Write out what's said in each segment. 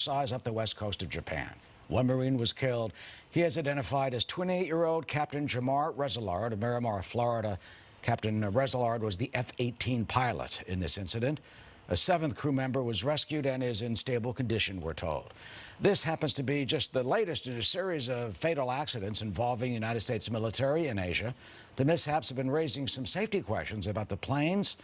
capsize off the west coast of Japan. One Marine was killed. He is identified as 28-year-old Captain Jamar Resolard of Miramar, Florida. Captain Resolard was the F-18 pilot in this incident. A seventh crew member was rescued and is in stable condition, we're told. This happens to be just the latest in a series of fatal accidents involving the United States military in Asia. The mishaps have been raising some safety questions about the planes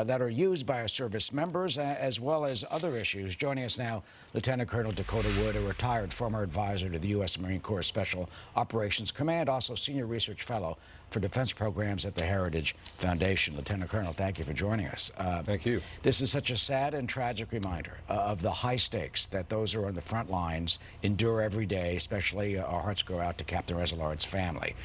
that are used by our service members, as well as other issues. Joining us now, Lieutenant Colonel Dakota Wood, a retired former advisor to the U.S. Marine Corps Special Operations Command, also Senior Research Fellow for Defense Programs at the Heritage Foundation. Lieutenant Colonel, thank you for joining us. Thank you. This is such a sad and tragic reminder of the high stakes that those who are on the front lines endure every day, especially our hearts go out to Captain Resolard's family.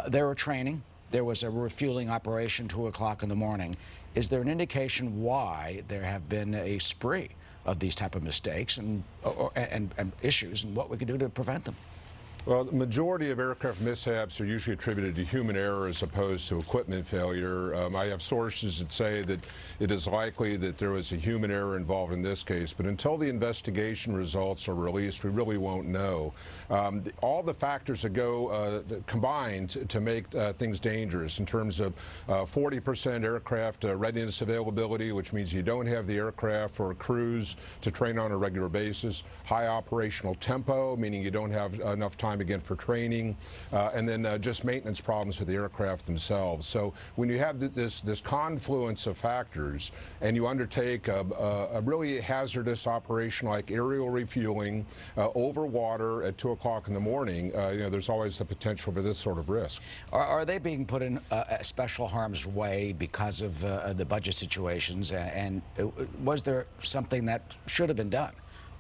They were training. There was a refueling operation 2 o'clock in the morning. Is there an indication why there have been a spree of these type of mistakes and issues, and what we can do to prevent them? Well, the majority of aircraft mishaps are usually attributed to human error as opposed to equipment failure. I have sources that say that it is likely that there was a human error involved in this case, but until the investigation results are released, we really won't know. All the factors that go combined to make things dangerous in terms of 40% aircraft readiness availability, which means you don't have the aircraft for crews to train on a regular basis, high operational tempo, meaning you don't have enough time again for training, and then just maintenance problems with the aircraft themselves. So when you have this confluence of factors and you undertake a really hazardous operation like aerial refueling over water at 2 o'clock in the morning, there's always the potential for this sort of risk. Are they being put in special harm's way because of the budget situations, and was there something that should have been done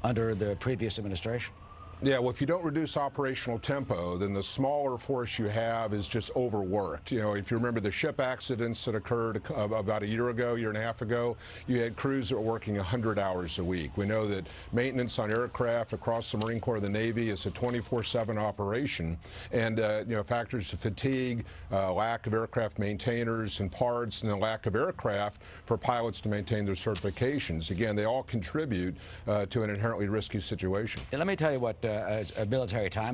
under the previous administration? Yeah, well, if you don't reduce operational tempo, then the smaller force you have is just overworked. If you remember the ship accidents that occurred about a year and a half ago, you had crews that were working 100 hours a week. We know that maintenance on aircraft across the Marine Corps, the Navy, is a 24/7 operation, and factors of fatigue, lack of aircraft maintainers and parts, and the lack of aircraft for pilots to maintain their certifications. Again, they all contribute to an inherently risky situation. Let me tell you what, as a military time.